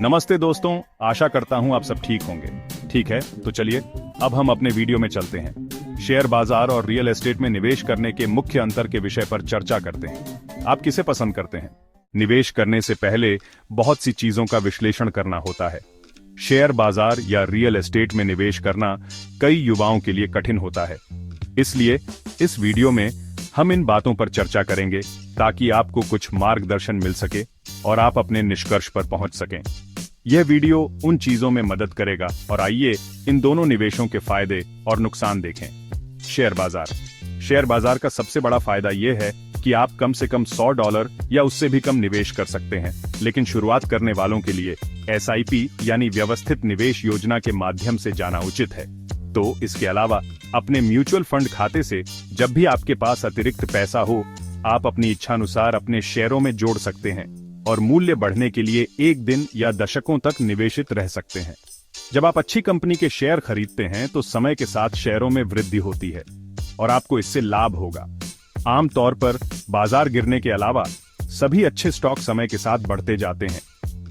नमस्ते दोस्तों, आशा करता हूं आप सब ठीक होंगे। ठीक है, तो चलिए अब हम अपने वीडियो में चलते हैं। शेयर बाजार और रियल एस्टेट में निवेश करने के मुख्य अंतर के विषय पर चर्चा करते हैं। आप किसे पसंद करते हैं? निवेश करने से पहले बहुत सी चीजों का विश्लेषण करना होता है। शेयर बाजार या रियल एस्टेट में निवेश करना कई युवाओं के लिए कठिन होता है। इसलिए इस वीडियो में हम इन बातों पर चर्चा करेंगे ताकि आपको कुछ मार्गदर्शन मिल सके और आप अपने निष्कर्ष पर पहुंच सकें। यह वीडियो उन चीजों में मदद करेगा और आइए इन दोनों निवेशों के फायदे और नुकसान देखें। शेयर बाजार का सबसे बड़ा फायदा यह है कि आप कम से कम $100 या उससे भी कम निवेश कर सकते हैं, लेकिन शुरुआत करने वालों के लिए SIP यानी व्यवस्थित निवेश योजना के माध्यम से जाना उचित है। तो इसके अलावा अपने म्यूचुअल फंड खाते से जब भी आपके पास अतिरिक्त पैसा हो, आप अपनी इच्छानुसार अपने शेयरों में जोड़ सकते हैं और मूल्य बढ़ने के लिए एक दिन या दशकों तक निवेशित रह सकते हैं। जब आप अच्छी कंपनी के शेयर खरीदते हैं तो समय के साथ शेयरों में वृद्धि होती है और आपको इससे लाभ होगा। आमतौर पर बाजार गिरने के अलावा सभी अच्छे स्टॉक समय के साथ बढ़ते जाते हैं,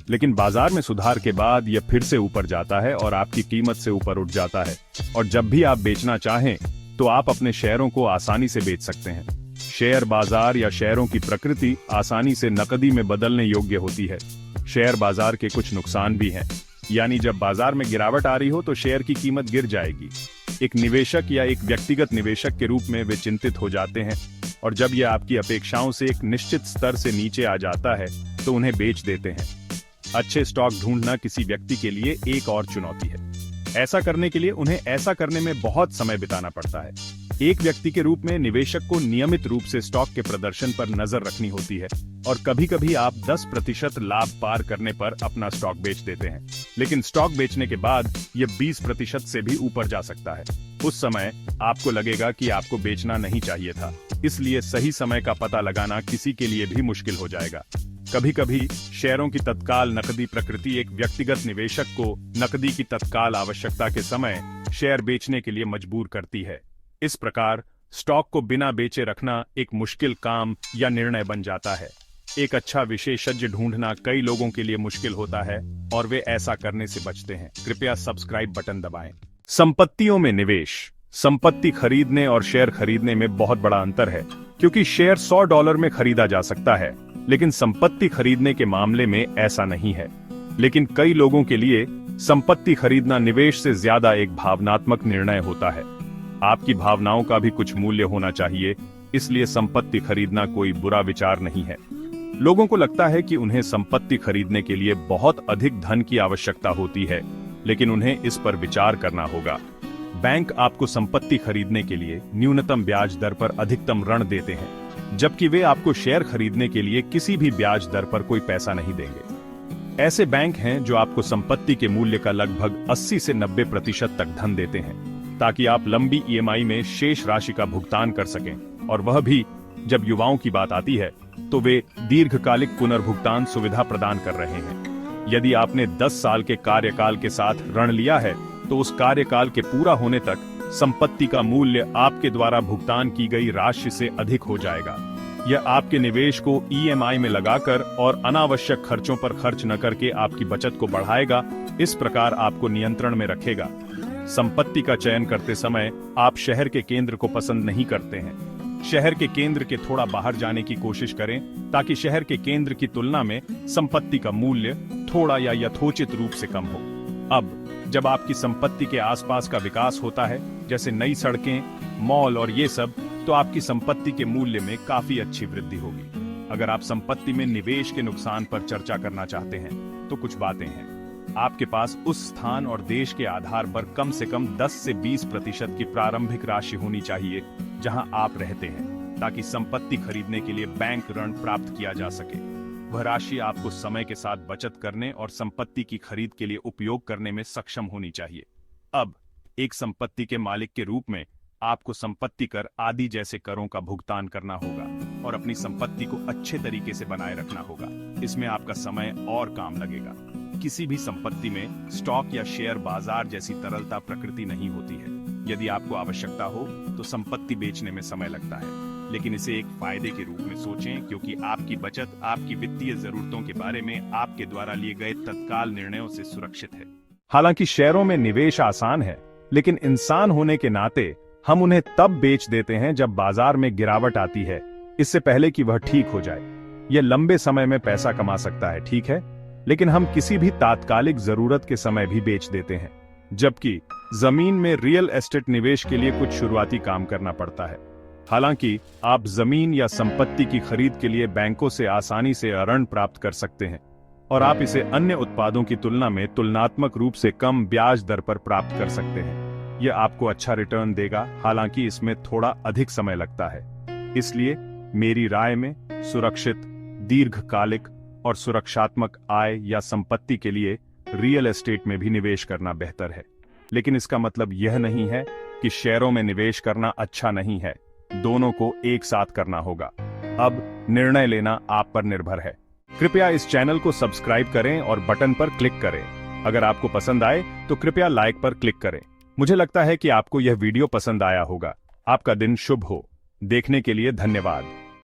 लेकिन बाजार में सुधार के बाद यह फिर से ऊपर जाता है और आपकी कीमत से ऊपर उठ जाता है। और जब भी आप बेचना चाहें तो आप अपने शेयरों को आसानी से बेच सकते हैं। शेयर बाजार या शेयरों की प्रकृति आसानी से नकदी में बदलने योग्य होती है। शेयर बाजार के कुछ नुकसान भी हैं, यानी जब बाजार में गिरावट आ रही हो तो शेयर की कीमत गिर जाएगी। एक निवेशक या एक व्यक्तिगत निवेशक के रूप में वे चिंतित हो जाते हैं और जब यह आपकी अपेक्षाओं से एक निश्चित स्तर से नीचे आ जाता है तो उन्हें बेच देते हैं। अच्छे स्टॉक ढूंढना किसी व्यक्ति के लिए एक और चुनौती है। ऐसा करने के लिए उन्हें ऐसा करने में बहुत समय बिताना पड़ता है। एक व्यक्ति के रूप में निवेशक को नियमित रूप से स्टॉक के प्रदर्शन पर नजर रखनी होती है और कभी-कभी आप 10% लाभ पार करने पर अपना स्टॉक बेच देते हैं, लेकिन स्टॉक बेचने के बाद यह 20% से भी ऊपर जा सकता है। उस समय आपको लगेगा कि आपको बेचना नहीं चाहिए था, इसलिए सही समय का पता लगाना किसी के लिए भी मुश्किल हो जाएगा। कभी-कभी शेयरों की तत्काल नकदी प्रकृति एक व्यक्तिगत निवेशक को नकदी की तत्काल आवश्यकता के समय शेयर बेचने के लिए मजबूर करती है। इस प्रकार स्टॉक को बिना बेचे रखना एक मुश्किल काम या निर्णय बन जाता है। एक अच्छा विशेषज्ञ ढूंढना कई लोगों के लिए मुश्किल होता है और वे ऐसा करने से बचते हैं। कृपया सब्सक्राइब बटन दबाएं। संपत्तियों में निवेश। संपत्ति खरीदने और शेयर खरीदने में बहुत बड़ा अंतर है, क्योंकि शेयर $100 में खरीदा जा सकता है, लेकिन संपत्ति खरीदने के मामले में ऐसा नहीं है। लेकिन कई लोगों के लिए संपत्ति खरीदना निवेश से ज्यादा एक भावनात्मक निर्णय होता है। आपकी भावनाओं का भी कुछ मूल्य होना चाहिए, इसलिए संपत्ति खरीदना कोई बुरा विचार नहीं है। लोगों को लगता है कि उन्हें संपत्ति खरीदने के लिए बहुत अधिक धन की आवश्यकता होती है, लेकिन उन्हें इस पर विचार करना होगा। बैंक आपको संपत्ति खरीदने के लिए न्यूनतम ब्याज दर पर अधिकतम ऋण देते हैं, जबकि वे आपको शेयर खरीदने के लिए किसी भी ब्याज दर पर कोई पैसा नहीं देंगे। ऐसे बैंक हैं जो आपको संपत्ति के मूल्य का लगभग 80 से 90% तक धन देते हैं, ताकि आप लंबी EMI में शेष राशि का भुगतान कर सकें, और वह भी जब युवाओं की बात आती है तो वे दीर्घकालिक पुनर्भुगतान सुविधा प्रदान कर रहे हैं। यदि आपने 10 साल के कार्यकाल के साथ ऋण लिया है तो उस कार्यकाल के पूरा होने तक संपत्ति का मूल्य आपके द्वारा भुगतान की गई राशि से अधिक हो जाएगा। यह आपके निवेश को EMI में लगाकर और अनावश्यक खर्चों पर खर्च न करके आपकी बचत को बढ़ाएगा। इस प्रकार आपको नियंत्रण में रखेगा। संपत्ति का चयन करते समय आप शहर के केंद्र को पसंद नहीं करते हैं। शहर के केंद्र के थोड़ा बाहर जाने की कोशिश करें, ताकि शहर के केंद्र की तुलना में संपत्ति का मूल्य थोड़ा या यथोचित रूप से कम हो। अब जब आपकी संपत्ति के आसपास का विकास होता है, जैसे नई सड़कें, मॉल और ये सब, तो आपकी संपत्ति के मूल्य में काफी अच्छी वृद्धि होगी। अगर आप संपत्ति में निवेश के नुकसान पर चर्चा करना चाहते हैं तो कुछ बातें हैं। आपके पास उस स्थान और देश के आधार पर कम से कम 10 से 20% की प्रारंभिक राशि होनी चाहिए जहां आप रहते हैं, ताकि संपत्ति खरीदने के लिए बैंक ऋण प्राप्त किया जा सके। वह राशि आपको समय के साथ बचत करने और संपत्ति की खरीद के लिए उपयोग करने में सक्षम होनी चाहिए। अब एक संपत्ति के मालिक के रूप में आपको संपत्ति कर आदि जैसे करों का भुगतान करना होगा और अपनी संपत्ति को अच्छे तरीके से बनाए रखना होगा। इसमें आपका समय और काम लगेगा। किसी भी संपत्ति में स्टॉक या शेयर बाजार जैसी तरलता प्रकृति नहीं होती है। यदि आपको आवश्यकता हो तो संपत्ति बेचने में समय लगता है। लेकिन इसे एक फायदे के रूप में सोचें, क्योंकि आपकी बचत आपकी वित्तीय जरूरतों के बारे में आपके द्वारा लिए गए तत्काल निर्णयों से सुरक्षित है। हालांकि शेयरों में निवेश आसान है, लेकिन इंसान होने के नाते हम उन्हें तब बेच देते हैं जब बाजार में गिरावट आती है, इससे पहले कि वह ठीक हो जाए। यह लंबे समय में पैसा कमा सकता है, ठीक है, लेकिन हम किसी भी तात्कालिक जरूरत के समय भी बेच देते हैं। जबकि जमीन में रियल एस्टेट निवेश के लिए कुछ शुरुआती काम करना पड़ता है। हालांकि आप जमीन या संपत्ति की खरीद के लिए बैंकों से आसानी से ऋण प्राप्त कर सकते हैं और आप इसे अन्य उत्पादों की तुलना में तुलनात्मक रूप से कम ब्याज दर पर प्राप्त कर सकते हैं। यह आपको अच्छा रिटर्न देगा, हालांकि इसमें थोड़ा अधिक समय लगता है। इसलिए मेरी राय में सुरक्षित, दीर्घकालिक और सुरक्षात्मक आय या संपत्ति के लिए रियल एस्टेट में भी निवेश करना बेहतर है। लेकिन इसका मतलब यह नहीं है कि शेयरों में निवेश करना अच्छा नहीं है। दोनों को एक साथ करना होगा। अब निर्णय लेना आप पर निर्भर है। कृपया इस चैनल को सब्सक्राइब करें और बटन पर क्लिक करें। अगर आपको पसंद आए तो कृपया लाइक पर क्लिक करें। मुझे लगता है कि आपको यह वीडियो पसंद आया होगा। आपका दिन शुभ हो। देखने के लिए धन्यवाद।